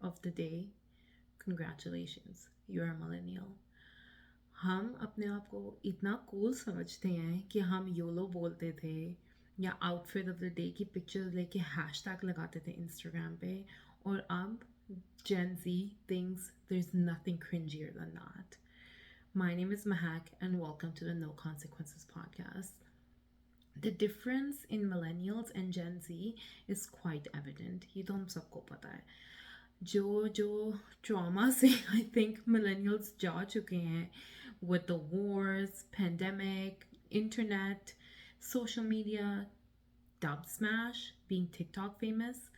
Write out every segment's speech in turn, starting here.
of the day, congratulations, you're a millennial. हम अपने आप को इतना कूल समझते हैं कि हम योलो बोलते थे या आउटफिट ऑफ द डे की पिक्चर्स लेके हैशटैग लगाते थे इंस्टाग्राम पे, और अब Gen Z thinks there's nothing cringier than that. My name is Mahak, and welcome to the No Consequences podcast. The difference in millennials and Gen Z is quite evident. ये तो हम सबको पता है. जो जो trauma से I think millennials जा चुके हैं with the wars, pandemic, internet, social media, dub smash, being TikTok famous.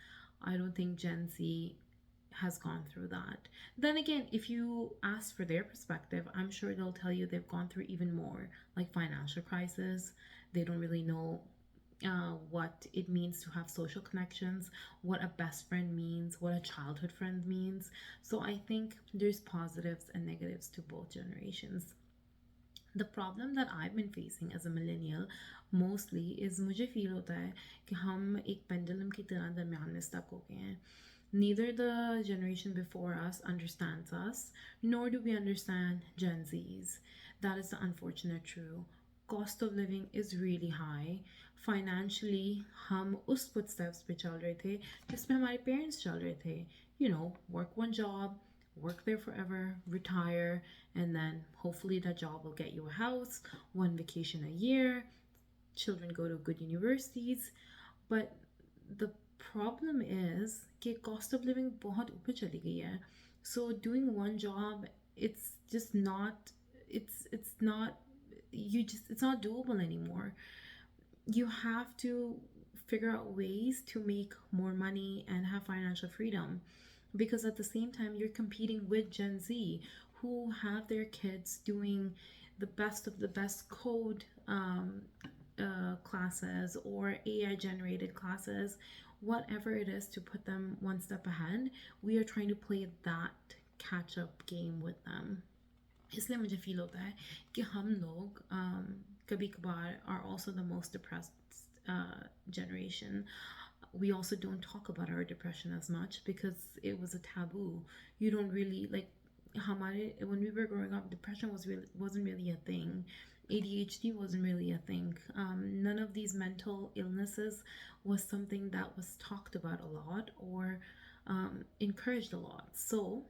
I don't think Gen Z has gone through that. Then again, if you ask for their perspective, I'm sure they'll tell you they've gone through even more, like financial crisis. They don't really know what it means to have social connections, what a best friend means, what a childhood friend means. So I think there's positives and negatives to both generations. The problem that I've been facing as a millennial mostly is मुझे feel होता है कि हम एक pendulum की तरह दरम्यान में stuck हो गए हैं. Neither the generation before us understands us, nor do we understand Gen Zs. That is the unfortunate truth. Cost of living is really high. Financially, हम उस footsteps पे चल रहे थे जिसमें हमारे parents चल रहे थे. You know, work one job, work there forever, retire, and then hopefully that job will get you a house, one vacation a year, children go to good universities. But the problem is कि cost of living बहुत ऊपर चली गई है. So doing one job, it's just not, it's not, it's not doable anymore. You have to figure out ways to make more money and have financial freedom, because at the same time you're competing with Gen Z who have their kids doing the best of the best code classes or AI generated classes, whatever it is to put them one step ahead. We are trying to play that catch up game with them. इसलिए मुझे feel होता है कि हम लोग कभी कभार are also the most depressed generation. We also don't talk about our depression as much because it was a taboo. You don't really like when we were growing up, depression wasn't really a thing. ADHD wasn't really a thing. None of these mental illnesses was something that was talked about a lot or encouraged a lot. So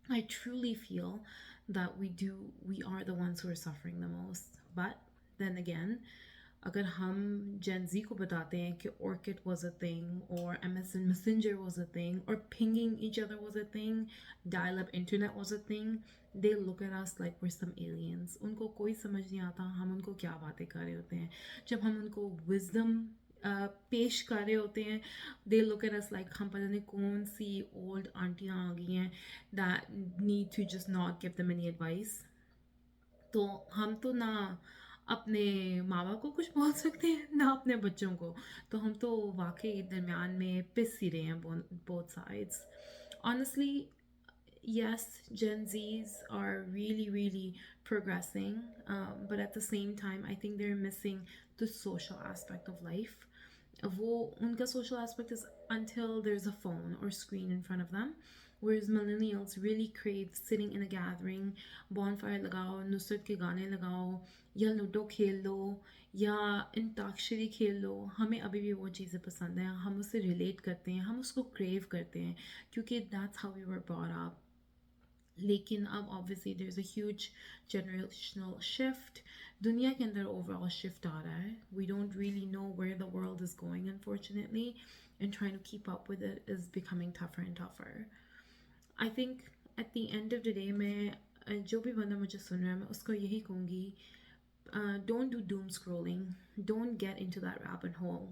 I truly feel that we are the ones who are suffering the most. But then again, अगर हम Gen Z को बताते हैं कि Orchid was a thing, or MSN Messenger was a thing, or pinging each other was a thing, dial-up internet was a thing, they look at us like we're some aliens. उनको कोई समझ नहीं आता हम उनको क्या बातें कर रहे होते हैं. जब हम उनको wisdom पेश कर रहे होते हैं, they look at us like हम पता नहीं कौन सी old आंटियाँ आ गई हैं that need to just not give them any advice. तो हम तो ना अपने माँ बाप को कुछ बोल सकते हैं ना अपने बच्चों को, तो हम तो वाकई दरमियान में पिस ही रहे हैं both sides. Honestly, yes, Gen Zs are really, really progressing, but at the same time, I think they're missing the social aspect of life. वो उनका social aspect is until there's a phone or screen in front of them, whereas millennials really crave sitting in a gathering, bonfire लगाओ, नुसरत के गाने लगाओ, या ludo खेल लो, या अंताक्षरी खेल लो. हमें अभी भी वो चीज़ें पसंद हैं, हम उससे रिलेट करते हैं, हम उसको क्रेव करते हैं क्योंकि that's how we were brought up. लेकिन अब obviously there's a huge generational shift. दुनिया के अंदर overall shift आ रहा है. We don't really know where the world is going, unfortunately, and trying to keep up with it is becoming tougher and tougher. I think at the end of the day मैं जो भी बंदा मुझे सुन रहा है मैं उसको यही कहूँगी, don't do doom scrolling, don't get into that rabbit hole.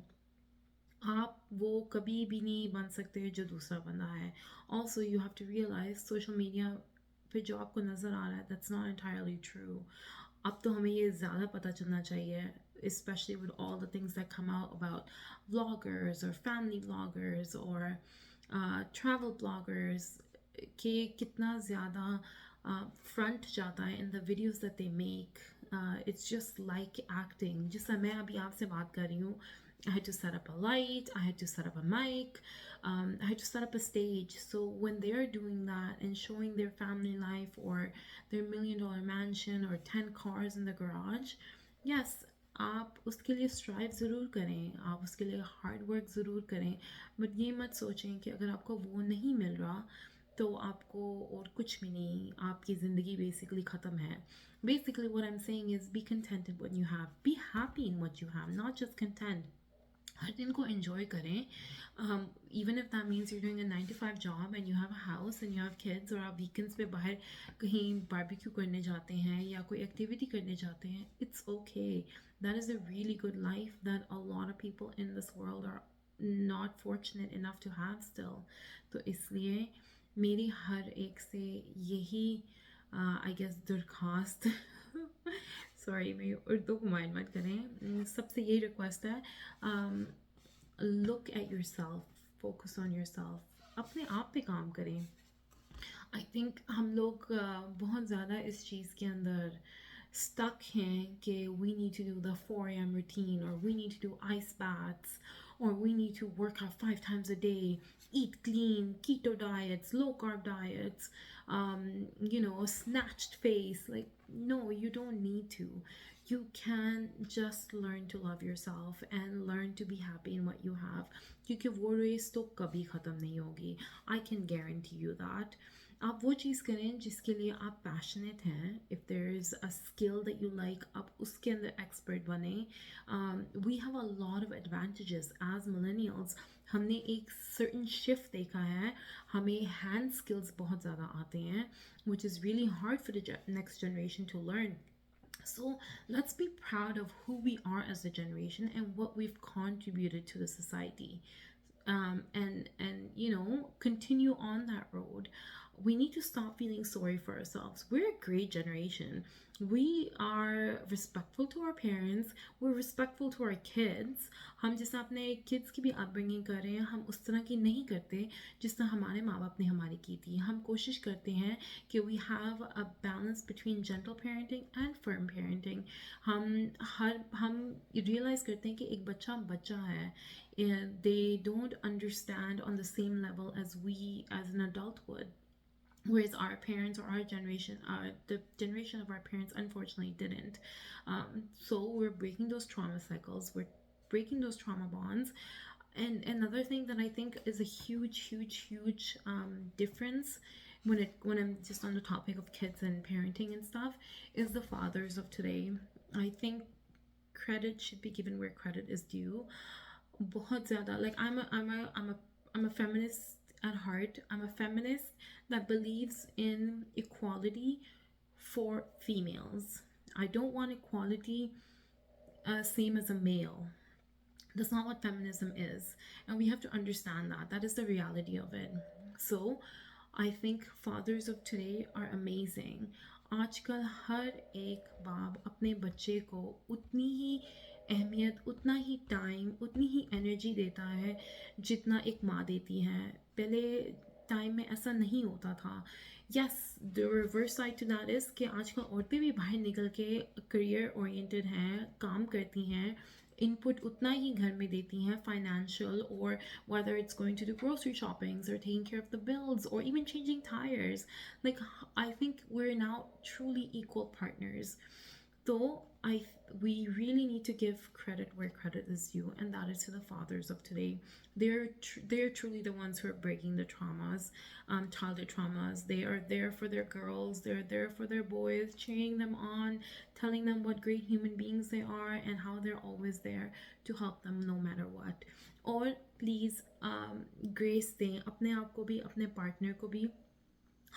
आप वो कभी भी नहीं बन सकते जो दूसरा बंदा है. Also, you have to realize social media पे जो आपको नज़र आ रहा है that's not entirely true. अब तो हमें ये ज़्यादा पता चलना चाहिए, especially with all the things that come out about vloggers or family vloggers or travel bloggers, कि कितना ज़्यादा front जाता है in the videos that they make. It's just like acting. जिस समय अभी आपसे बात कर रही हूँ, I had to set up a light, I had to set up a mic, I had to set up a stage. So when they're doing that and showing their family life or their $1 million mansion or 10 cars in the garage, yes, आप उसके लिए strive ज़रूर करें, आप उसके लिए hard work ज़रूर करें, बट ये मत सोचें कि अगर आपको वो नहीं मिल रहा तो आपको और कुछ भी नहीं, आपकी ज़िंदगी बेसिकली ख़त्म है. Basically what I'm saying is be contented what you have, be happy in what you have, not just content. हर दिन को enjoy करें. Even if that means you're doing a 9 to 5 job and you have a house and you have kids, और आप weekends पे बाहर कहीं barbecue करने जाते हैं या कोई activity करने जाते हैं, it's okay. That is a really good life that a lot of people in this world are not fortunate enough to have still. तो इसलिए मेरी हर एक से यही I guess दरखास्त सॉरी मेरी उर्दू को माइंड मत करें, सबसे यही रिक्वेस्ट है, look at your self, focus on your self, अपने आप पे काम करें. आई थिंक हम लोग बहुत ज़्यादा इस चीज़ के अंदर stuck हैं कि we need to do the 4 a.m. routine, or we need to do ice baths, or we need to work out 5 times a day, eat clean, keto diets, low carb diets, snatched face. Like, no, you don't need to. You can just learn to love yourself and learn to be happy in what you have. क्योंकि वो race तो कभी ख़त्म नहीं होगी. I can guarantee you that. आप वो चीज़ करें जिसके लिए आप पैशनेट हैं. If there is a skill that you like, आप उसके अंदर एक्सपर्ट बने. We have a lot of advantages as millennials. हमने एक सर्टन शिफ्ट देखा है, हमें हैंड स्किल्स बहुत ज़्यादा आते हैं, which is really hard for the next generation to learn. So let's be proud of who we are as a generation and what we've contributed to the society. And continue on that road. We need to stop feeling sorry for ourselves. We're a great generation. We are respectful to our parents. We're respectful to our kids. हम जैसे अपने kids की भी upbringing कर रहे हैं, हम उस तरह की नहीं करते जिस तरह हमारे माँ बाप ने हमारी की थी. हम कोशिश करते हैं कि we have a balance between gentle parenting and firm parenting. हम realize करते हैं कि एक बच्चा बच्चा है. They don't understand on the same level as we as an adult would. Whereas our parents or our generation, the generation of our parents, unfortunately didn't. So we're breaking those trauma cycles, we're breaking those trauma bonds. And another thing that I think is a huge difference when I'm just on the topic of kids and parenting and stuff is the fathers of today. I think credit should be given where credit is due. बहुत ज़्यादा, like I'm a feminist at heart. I'm a feminist that believes in equality for females. I don't want equality same as a male. That's not what feminism is, and we have to understand that. That is the reality of it. So I think fathers of today are amazing. आजकल हर एक बाप अपने बच्चे को उतनी ही अहमियत, उतना ही time, उतनी ही एनर्जी देता है जितना एक माँ देती है. पहले टाइम में ऐसा नहीं होता था. Yes, the reverse side to that is कि आजकल औरतें भी बाहर निकल के करियर ओरिएंटेड हैं, काम करती हैं, इनपुट उतना ही घर में देती हैं, फाइनेंशियल, और whether it's going to do grocery shoppings or taking care of the bills or even changing tires. Like, I think we're now truly equal partners. Though we really need to give credit where credit is due, and that is to the fathers of today. They're truly the ones who are breaking the traumas, childhood traumas. They are there for their girls, they're there for their boys, cheering them on, telling them what great human beings they are and how they're always there to help them no matter what. और please grace दें अपने आप को भी, अपने partner को भी.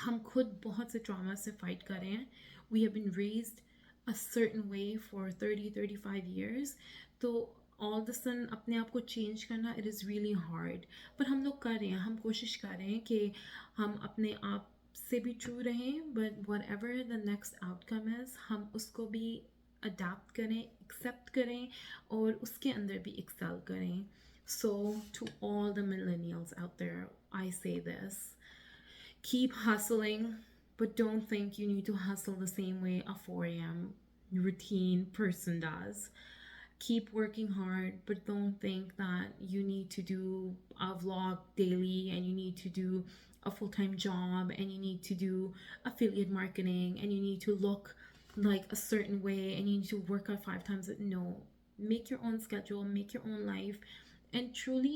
हम खुद बहुत से ट्रामा से फाइट कर रहे हैं. We have been raised a certain way for 30-35 years. तो all of a sudden अपने आप को चेंज करना, it is really hard. पर हम लोग कर रहे हैं, हम कोशिश कर रहे हैं कि हम अपने आप से भी ट्रू रहें, but whatever the next outcome is, हम उसको भी अडाप्ट करें, एक्सेप्ट करें और उसके अंदर भी एक्सेल करें. So to all the millennials out there, I say this: keep hustling, but don't think you need to hustle the same way a 4 a.m. routine person does. keep working hard, but don't think that you need to do a vlog daily and you need to do a full-time job and you need to do affiliate marketing and you need to look like a certain way and you need to work out 5 times. No, make your own schedule, make your own life, and truly,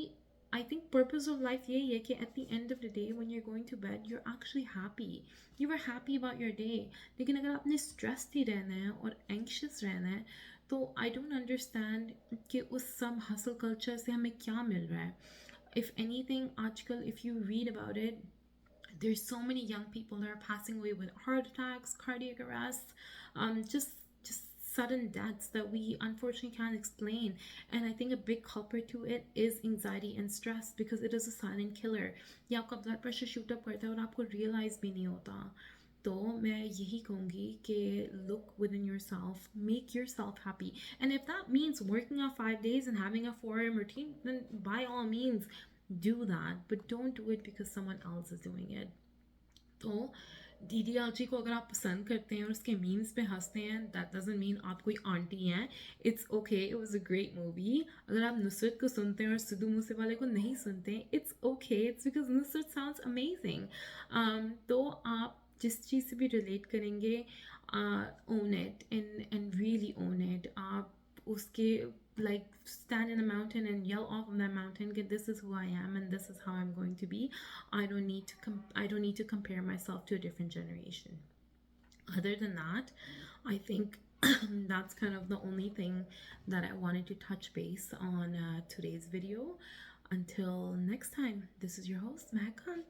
I think purpose of life ये है कि at the end of the day when you're going to bed you're actually happy. You were happy about your day. लेकिन अगर आपने stressed ही रहना है और anxious रहना है तो I don't understand कि उस some hustle culture से हमें क्या मिल रहा है. If anything, आजकल if you read about it, there's so many young people that are passing away with heart attacks, cardiac arrests, just sudden deaths that we unfortunately can't explain. And I think a big culprit to it is anxiety and stress because it is a silent killer. ये आपका blood pressure shoot up करता है और आपको realize भी नहीं होता. तो मैं यही कहूँगी कि look within yourself, make yourself happy. And if that means working out 5 days and having a 4 a.m. routine, then by all means do that. But don't do it because someone else is doing it. तो दीदी आजी को अगर आप पसंद करते हैं और उसके मीम्स पे हंसते हैं दैट डजंट मीन आप कोई आंटी हैं. It's okay, it was a great movie. अगर आप नुसरत को सुनते हैं और सिद्धू मूसेवाले को नहीं सुनते हैं, it's okay, it's because Nusrat sounds amazing. तो आप जिस चीज़ से भी रिलेट करेंगे, own it and really own it. आप उसके like stand in a mountain and yell off of that mountain, okay, this is who I am and this is how I'm going to be. I don't need to compare myself to a different generation. Other than that, I think that's kind of the only thing that I wanted to touch base on today's video. Until next time, this is your host Mac Khan.